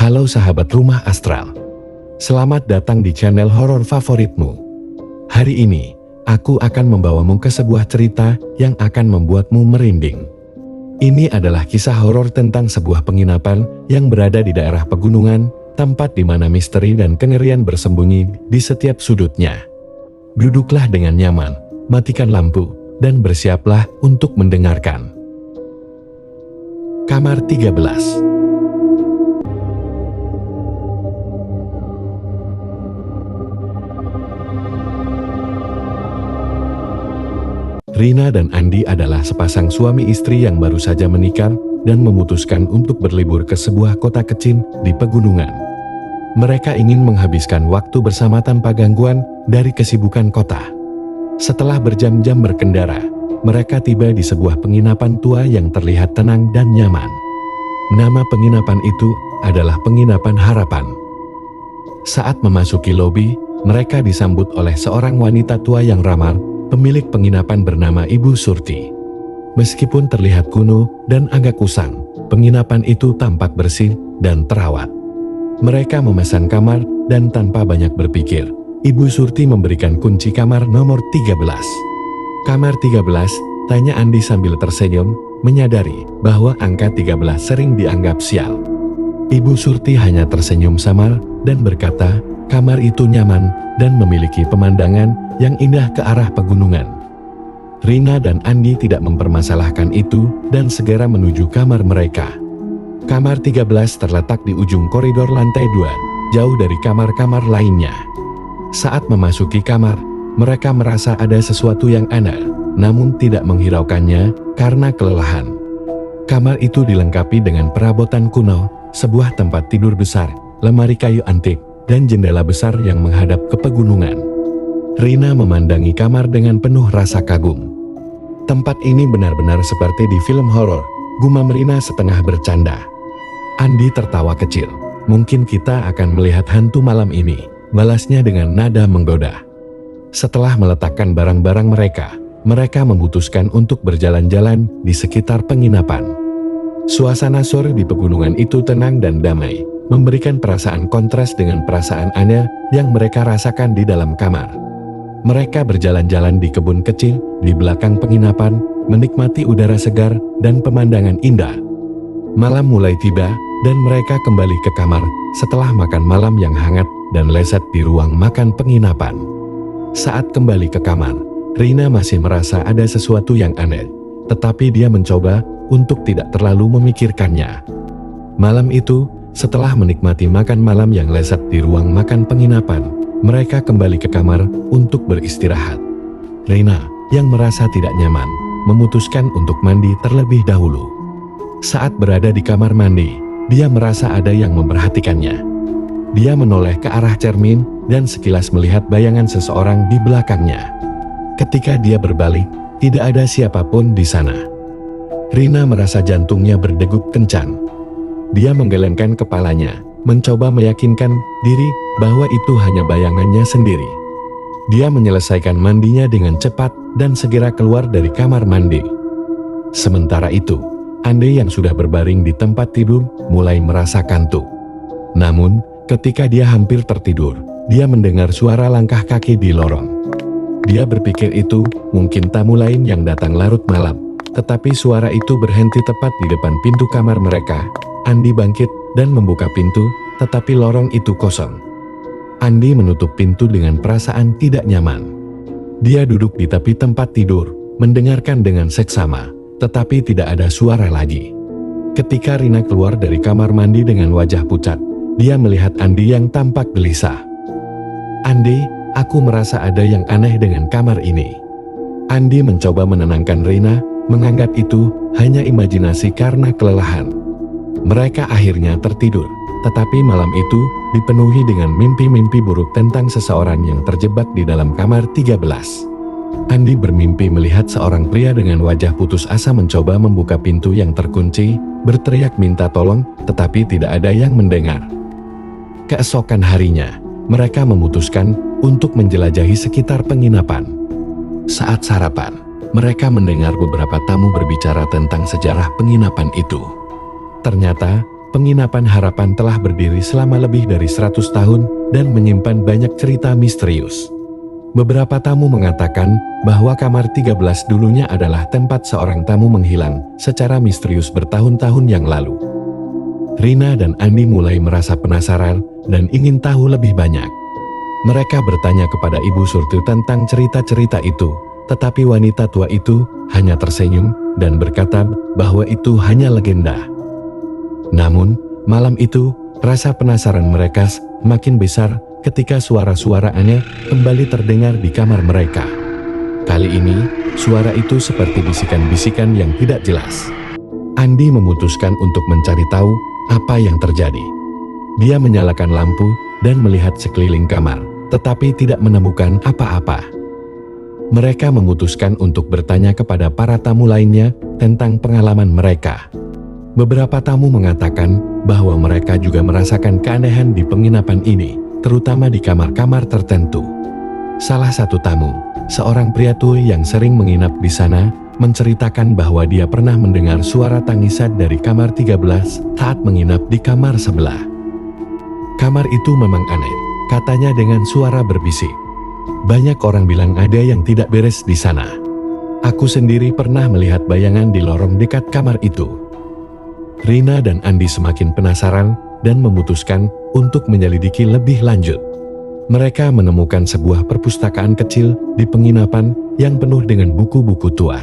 Halo sahabat Rumah Astral. Selamat datang di channel horor favoritmu. Hari ini, aku akan membawamu ke sebuah cerita yang akan membuatmu merinding. Ini adalah kisah horor tentang sebuah penginapan yang berada di daerah pegunungan, tempat di mana misteri dan kengerian bersembunyi di setiap sudutnya. Duduklah dengan nyaman, matikan lampu, dan bersiaplah untuk mendengarkan. Kamar 13. Rina dan Andi adalah sepasang suami istri yang baru saja menikah dan memutuskan untuk berlibur ke sebuah kota kecil di pegunungan. Mereka ingin menghabiskan waktu bersama tanpa gangguan dari kesibukan kota. Setelah berjam-jam berkendara, mereka tiba di sebuah penginapan tua yang terlihat tenang dan nyaman. Nama penginapan itu adalah Penginapan Harapan. Saat memasuki lobi, mereka disambut oleh seorang wanita tua yang ramah, pemilik penginapan bernama Ibu Surti. Meskipun terlihat kuno dan agak usang, penginapan itu tampak bersih dan terawat. Mereka memesan kamar dan tanpa banyak berpikir, Ibu Surti memberikan kunci kamar nomor 13. Kamar 13, tanya Andi sambil tersenyum, menyadari bahwa angka 13 sering dianggap sial. Ibu Surti hanya tersenyum samar dan berkata, kamar itu nyaman dan memiliki pemandangan yang indah ke arah pegunungan. Rina dan Andi tidak mempermasalahkan itu dan segera menuju kamar mereka. Kamar 13 terletak di ujung koridor lantai 2, jauh dari kamar-kamar lainnya. Saat memasuki kamar, mereka merasa ada sesuatu yang aneh, namun tidak menghiraukannya karena kelelahan. Kamar itu dilengkapi dengan perabotan kuno, sebuah tempat tidur besar, lemari kayu antik, dan jendela besar yang menghadap ke pegunungan. Rina memandangi kamar dengan penuh rasa kagum. Tempat ini benar-benar seperti di film horor, gumam Rina setengah bercanda. Andi tertawa kecil. Mungkin kita akan melihat hantu malam ini, balasnya dengan nada menggoda. Setelah meletakkan barang-barang mereka memutuskan untuk berjalan-jalan di sekitar penginapan. Suasana sore di pegunungan itu tenang dan damai, memberikan perasaan kontras dengan perasaan aneh yang mereka rasakan di dalam kamar. Mereka berjalan-jalan di kebun kecil di belakang penginapan, menikmati udara segar dan pemandangan indah. Malam mulai tiba dan mereka kembali ke kamar setelah makan malam yang hangat dan lezat di ruang makan penginapan. Saat kembali ke kamar, Rina masih merasa ada sesuatu yang aneh, tetapi dia mencoba untuk tidak terlalu memikirkannya. Malam itu, setelah menikmati makan malam yang lezat di ruang makan penginapan, mereka kembali ke kamar untuk beristirahat. Rina, yang merasa tidak nyaman, memutuskan untuk mandi terlebih dahulu. Saat berada di kamar mandi, dia merasa ada yang memperhatikannya. Dia menoleh ke arah cermin dan sekilas melihat bayangan seseorang di belakangnya. Ketika dia berbalik, tidak ada siapapun di sana. Rina merasa jantungnya berdegup kencang. Dia menggelengkan kepalanya, mencoba meyakinkan diri bahwa itu hanya bayangannya sendiri. Dia menyelesaikan mandinya dengan cepat dan segera keluar dari kamar mandi. Sementara itu, Andi yang sudah berbaring di tempat tidur mulai merasa kantuk. Namun, ketika dia hampir tertidur, dia mendengar suara langkah kaki di lorong. Dia berpikir itu mungkin tamu lain yang datang larut malam, tetapi suara itu berhenti tepat di depan pintu kamar mereka. Andi bangkit dan membuka pintu, tetapi lorong itu kosong. Andi menutup pintu dengan perasaan tidak nyaman. Dia duduk di tepi tempat tidur, mendengarkan dengan seksama, tetapi tidak ada suara lagi. Ketika Rina keluar dari kamar mandi dengan wajah pucat, dia melihat Andi yang tampak gelisah. Andi, aku merasa ada yang aneh dengan kamar ini. Andi mencoba menenangkan Rina, menganggap itu hanya imajinasi karena kelelahan. Mereka akhirnya tertidur, tetapi malam itu dipenuhi dengan mimpi-mimpi buruk tentang seseorang yang terjebak di dalam kamar 13. Andi bermimpi melihat seorang pria dengan wajah putus asa mencoba membuka pintu yang terkunci, berteriak minta tolong, tetapi tidak ada yang mendengar. Keesokan harinya, mereka memutuskan untuk menjelajahi sekitar penginapan. Saat sarapan, mereka mendengar beberapa tamu berbicara tentang sejarah penginapan itu. Ternyata, Penginapan Harapan telah berdiri selama lebih dari 100 tahun dan menyimpan banyak cerita misterius. Beberapa tamu mengatakan bahwa kamar 13 dulunya adalah tempat seorang tamu menghilang secara misterius bertahun-tahun yang lalu. Rina dan Andi mulai merasa penasaran dan ingin tahu lebih banyak. Mereka bertanya kepada Ibu Surti tentang cerita-cerita itu, tetapi wanita tua itu hanya tersenyum dan berkata bahwa itu hanya legenda. Namun, malam itu, rasa penasaran mereka semakin besar ketika suara-suara aneh kembali terdengar di kamar mereka. Kali ini, suara itu seperti bisikan-bisikan yang tidak jelas. Andi memutuskan untuk mencari tahu apa yang terjadi. Dia menyalakan lampu dan melihat sekeliling kamar, tetapi tidak menemukan apa-apa. Mereka memutuskan untuk bertanya kepada para tamu lainnya tentang pengalaman mereka. Beberapa tamu mengatakan bahwa mereka juga merasakan keanehan di penginapan ini, terutama di kamar-kamar tertentu. Salah satu tamu, seorang pria tua yang sering menginap di sana, menceritakan bahwa dia pernah mendengar suara tangisan dari kamar 13 saat menginap di kamar sebelah. Kamar itu memang aneh, katanya dengan suara berbisik. Banyak orang bilang ada yang tidak beres di sana. Aku sendiri pernah melihat bayangan di lorong dekat kamar itu. Rina dan Andi semakin penasaran dan memutuskan untuk menyelidiki lebih lanjut. Mereka menemukan sebuah perpustakaan kecil di penginapan yang penuh dengan buku-buku tua.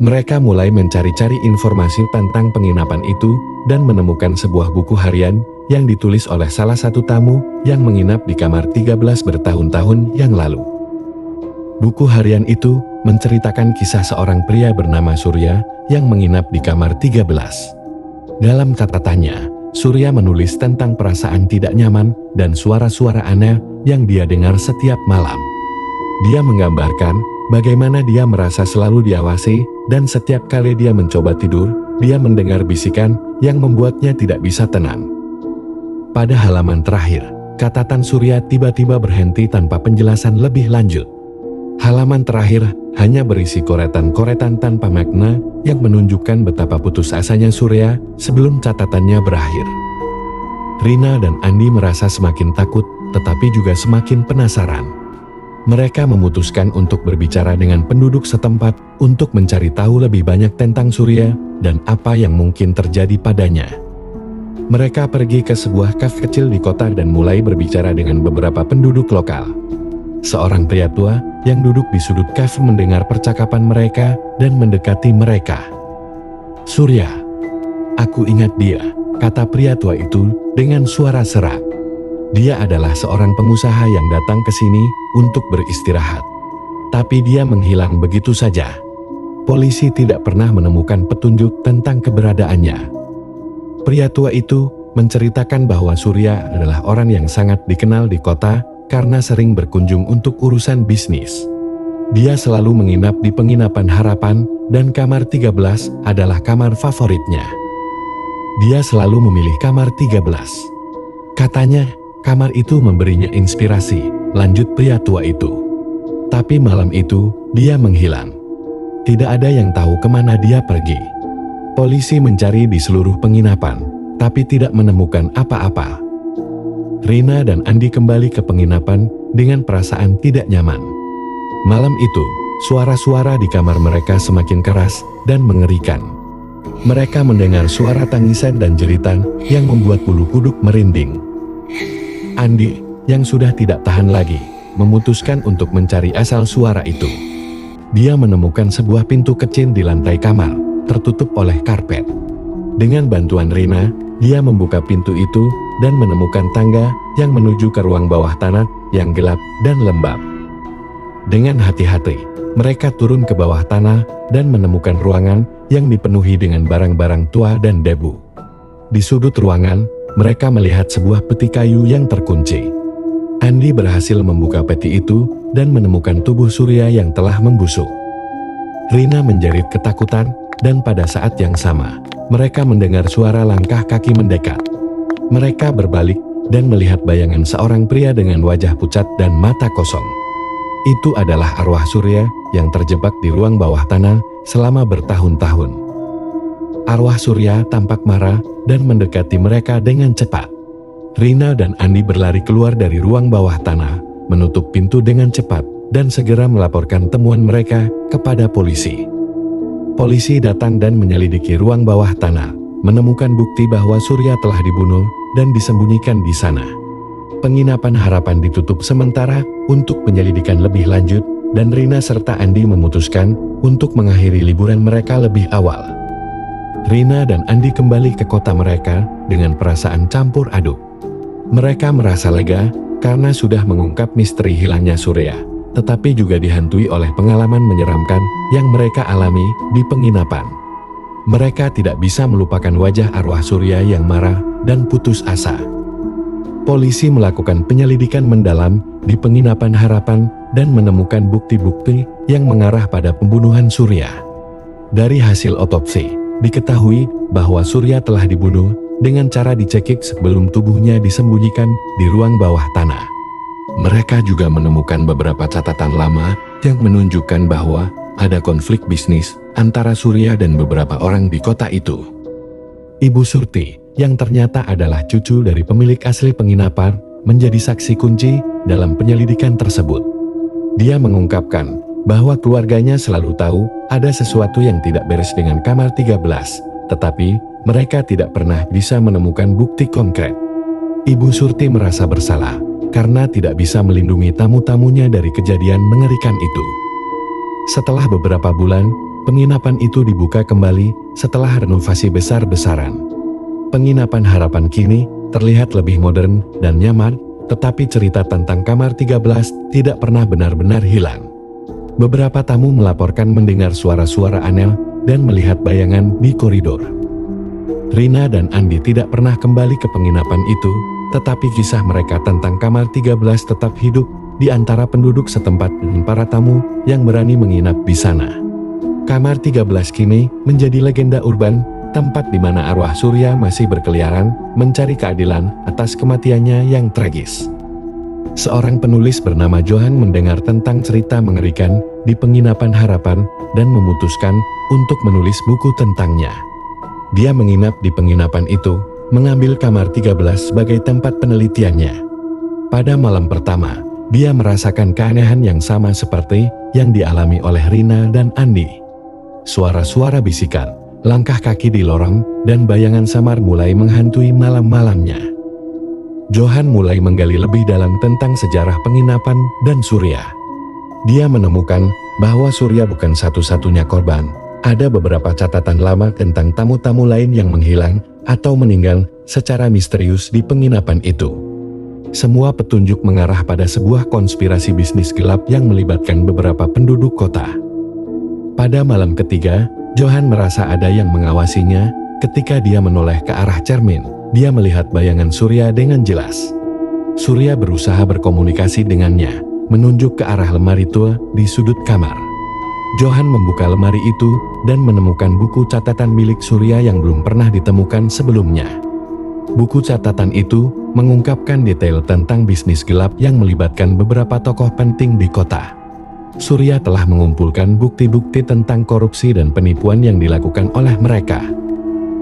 Mereka mulai mencari-cari informasi tentang penginapan itu dan menemukan sebuah buku harian yang ditulis oleh salah satu tamu yang menginap di kamar 13 bertahun-tahun yang lalu. Buku harian itu menceritakan kisah seorang pria bernama Surya yang menginap di kamar 13. Dalam catatannya, Surya menulis tentang perasaan tidak nyaman dan suara-suara aneh yang dia dengar setiap malam. Dia menggambarkan bagaimana dia merasa selalu diawasi dan setiap kali dia mencoba tidur, dia mendengar bisikan yang membuatnya tidak bisa tenang. Pada halaman terakhir, catatan Surya tiba-tiba berhenti tanpa penjelasan lebih lanjut. Halaman terakhir hanya berisi koretan-koretan tanpa makna yang menunjukkan betapa putus asanya Surya sebelum catatannya berakhir. Rina dan Andi merasa semakin takut tetapi juga semakin penasaran. Mereka memutuskan untuk berbicara dengan penduduk setempat untuk mencari tahu lebih banyak tentang Surya dan apa yang mungkin terjadi padanya. Mereka pergi ke sebuah kafe kecil di kota dan mulai berbicara dengan beberapa penduduk lokal. Seorang pria tua yang duduk di sudut kafe mendengar percakapan mereka dan mendekati mereka. "Surya, aku ingat dia," kata pria tua itu dengan suara serak. Dia adalah seorang pengusaha yang datang ke sini untuk beristirahat. Tapi dia menghilang begitu saja. Polisi tidak pernah menemukan petunjuk tentang keberadaannya. Pria tua itu menceritakan bahwa Surya adalah orang yang sangat dikenal di kota karena sering berkunjung untuk urusan bisnis. Dia selalu menginap di penginapan Harapan dan kamar 13 adalah kamar favoritnya. Dia selalu memilih kamar 13. Katanya, kamar itu memberinya inspirasi, lanjut pria tua itu. Tapi malam itu, dia menghilang. Tidak ada yang tahu kemana dia pergi. Polisi mencari di seluruh penginapan, tapi tidak menemukan apa-apa. Rina dan Andi kembali ke penginapan dengan perasaan tidak nyaman. Malam itu, suara-suara di kamar mereka semakin keras dan mengerikan. Mereka mendengar suara tangisan dan jeritan yang membuat bulu kuduk merinding. Andi, yang sudah tidak tahan lagi, memutuskan untuk mencari asal suara itu. Dia menemukan sebuah pintu kecil di lantai kamar, tertutup oleh karpet. Dengan bantuan Rina, dia membuka pintu itu dan menemukan tangga yang menuju ke ruang bawah tanah yang gelap dan lembab. Dengan hati-hati, mereka turun ke bawah tanah dan menemukan ruangan yang dipenuhi dengan barang-barang tua dan debu. Di sudut ruangan, mereka melihat sebuah peti kayu yang terkunci. Andi berhasil membuka peti itu dan menemukan tubuh Surya yang telah membusuk. Rina menjerit ketakutan dan pada saat yang sama, mereka mendengar suara langkah kaki mendekat. Mereka berbalik dan melihat bayangan seorang pria dengan wajah pucat dan mata kosong. Itu adalah arwah Surya yang terjebak di ruang bawah tanah selama bertahun-tahun. arwah Surya tampak marah dan mendekati mereka dengan cepat. Rina dan Andi berlari keluar dari ruang bawah tanah, menutup pintu dengan cepat, dan segera melaporkan temuan mereka kepada polisi. Polisi datang dan menyelidiki ruang bawah tanah, menemukan bukti bahwa Surya telah dibunuh dan disembunyikan di sana. Penginapan Harapan ditutup sementara untuk penyelidikan lebih lanjut, dan Rina serta Andi memutuskan untuk mengakhiri liburan mereka lebih awal. Rina dan Andi kembali ke kota mereka dengan perasaan campur aduk. Mereka merasa lega karena sudah mengungkap misteri hilangnya Surya, tetapi juga dihantui oleh pengalaman menyeramkan yang mereka alami di penginapan. Mereka tidak bisa melupakan wajah arwah Surya yang marah dan putus asa. Polisi melakukan penyelidikan mendalam di penginapan Harapan dan menemukan bukti-bukti yang mengarah pada pembunuhan Surya. Dari hasil otopsi, diketahui bahwa Surya telah dibunuh dengan cara dicekik sebelum tubuhnya disembunyikan di ruang bawah tanah. Mereka juga menemukan beberapa catatan lama yang menunjukkan bahwa ada konflik bisnis antara Surya dan beberapa orang di kota itu. Ibu Surti, yang ternyata adalah cucu dari pemilik asli penginapan, menjadi saksi kunci dalam penyelidikan tersebut. Dia mengungkapkan bahwa keluarganya selalu tahu ada sesuatu yang tidak beres dengan kamar 13, tetapi mereka tidak pernah bisa menemukan bukti konkret. Ibu Surti merasa bersalah karena tidak bisa melindungi tamu-tamunya dari kejadian mengerikan itu. Setelah beberapa bulan, penginapan itu dibuka kembali setelah renovasi besar-besaran. Penginapan Harapan kini terlihat lebih modern dan nyaman, tetapi cerita tentang kamar 13 tidak pernah benar-benar hilang. Beberapa tamu melaporkan mendengar suara-suara aneh dan melihat bayangan di koridor. Rina dan Andi tidak pernah kembali ke penginapan itu, tetapi kisah mereka tentang kamar 13 tetap hidup di antara penduduk setempat dan para tamu yang berani menginap di sana. Kamar 13 kini menjadi legenda urban, tempat di mana arwah Surya masih berkeliaran mencari keadilan atas kematiannya yang tragis. Seorang penulis bernama Johan mendengar tentang cerita mengerikan di penginapan Harapan dan memutuskan untuk menulis buku tentangnya. Dia menginap di penginapan itu, mengambil kamar 13 sebagai tempat penelitiannya. Pada malam pertama, dia merasakan keanehan yang sama seperti yang dialami oleh Rina dan Andi. Suara-suara bisikan, langkah kaki di lorong, dan bayangan samar mulai menghantui malam-malamnya. Johan mulai menggali lebih dalam tentang sejarah penginapan dan Surya. Dia menemukan bahwa Surya bukan satu-satunya korban. Ada beberapa catatan lama tentang tamu-tamu lain yang menghilang atau meninggal secara misterius di penginapan itu. Semua petunjuk mengarah pada sebuah konspirasi bisnis gelap yang melibatkan beberapa penduduk kota. Pada malam ketiga, Johan merasa ada yang mengawasinya. Ketika dia menoleh ke arah cermin, dia melihat bayangan Surya dengan jelas. Surya berusaha berkomunikasi dengannya, menunjuk ke arah lemari tua di sudut kamar. Johan membuka lemari itu dan menemukan buku catatan milik Surya yang belum pernah ditemukan sebelumnya. Buku catatan itu mengungkapkan detail tentang bisnis gelap yang melibatkan beberapa tokoh penting di kota. Surya telah mengumpulkan bukti-bukti tentang korupsi dan penipuan yang dilakukan oleh mereka.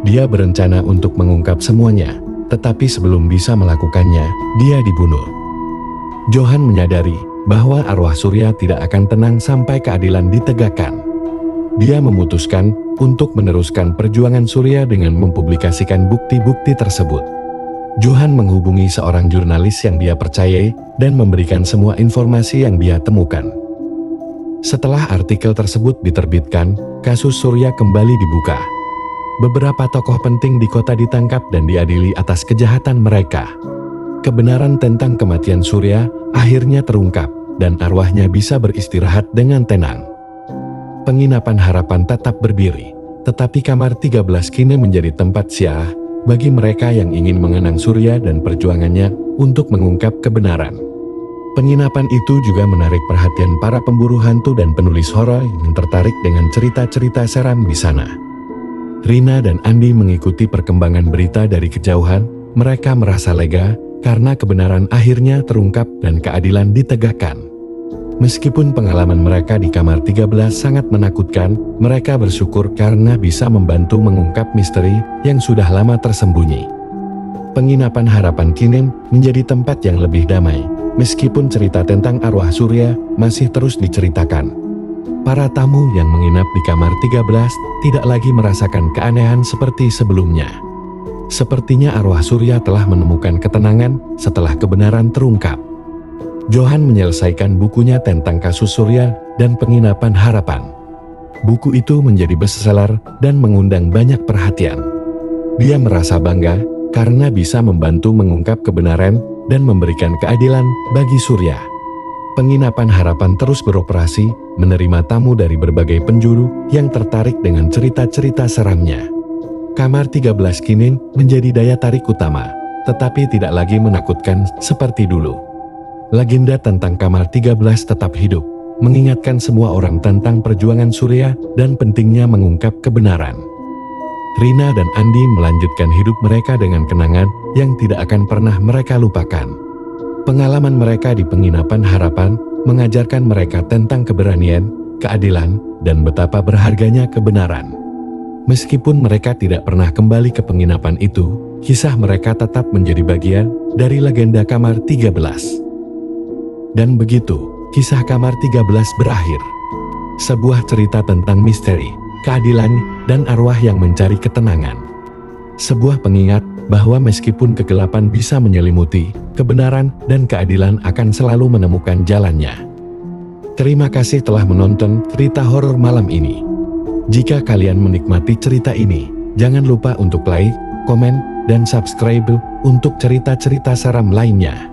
Dia berencana untuk mengungkap semuanya, tetapi sebelum bisa melakukannya, dia dibunuh. Johan menyadari bahwa arwah Surya tidak akan tenang sampai keadilan ditegakkan. Dia memutuskan untuk meneruskan perjuangan Surya dengan mempublikasikan bukti-bukti tersebut. Johan menghubungi seorang jurnalis yang dia percayai dan memberikan semua informasi yang dia temukan. Setelah artikel tersebut diterbitkan, kasus Surya kembali dibuka. Beberapa tokoh penting di kota ditangkap dan diadili atas kejahatan mereka. Kebenaran tentang kematian Surya akhirnya terungkap, dan arwahnya bisa beristirahat dengan tenang. Penginapan Harapan tetap berdiri, tetapi kamar 13 kini menjadi tempat sial bagi mereka yang ingin mengenang Surya dan perjuangannya untuk mengungkap kebenaran. Penginapan itu juga menarik perhatian para pemburu hantu dan penulis horor yang tertarik dengan cerita-cerita seram di sana. Rina dan Andi mengikuti perkembangan berita dari kejauhan. Mereka merasa lega karena kebenaran akhirnya terungkap dan keadilan ditegakkan. Meskipun pengalaman mereka di kamar 13 sangat menakutkan, mereka bersyukur karena bisa membantu mengungkap misteri yang sudah lama tersembunyi. Penginapan Harapan kini menjadi tempat yang lebih damai, meskipun cerita tentang arwah surya masih terus diceritakan. Para tamu yang menginap di kamar 13 tidak lagi merasakan keanehan seperti sebelumnya. Sepertinya arwah surya telah menemukan ketenangan setelah kebenaran terungkap. Johan menyelesaikan bukunya tentang kasus Surya dan Penginapan Harapan. Buku itu menjadi bestseller dan mengundang banyak perhatian. Dia merasa bangga karena bisa membantu mengungkap kebenaran dan memberikan keadilan bagi Surya. Penginapan Harapan terus beroperasi, menerima tamu dari berbagai penjuru yang tertarik dengan cerita-cerita seramnya. Kamar 13 kini menjadi daya tarik utama, tetapi tidak lagi menakutkan seperti dulu. Legenda tentang kamar 13 tetap hidup, mengingatkan semua orang tentang perjuangan Surya dan pentingnya mengungkap kebenaran. Rina dan Andi melanjutkan hidup mereka dengan kenangan yang tidak akan pernah mereka lupakan. Pengalaman mereka di Penginapan Harapan mengajarkan mereka tentang keberanian, keadilan, dan betapa berharganya kebenaran. Meskipun mereka tidak pernah kembali ke penginapan itu, kisah mereka tetap menjadi bagian dari legenda kamar 13. Dan begitu, kisah kamar 13 berakhir. Sebuah cerita tentang misteri, keadilan, dan arwah yang mencari ketenangan. Sebuah pengingat bahwa meskipun kegelapan bisa menyelimuti, kebenaran dan keadilan akan selalu menemukan jalannya. Terima kasih telah menonton cerita horor malam ini. Jika kalian menikmati cerita ini, jangan lupa untuk like, komen, dan subscribe untuk cerita-cerita seram lainnya.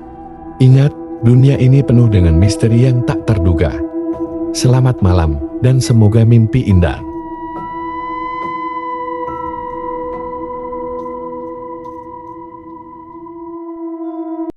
Ingat, dunia ini penuh dengan misteri yang tak terduga. Selamat malam, dan semoga mimpi indah.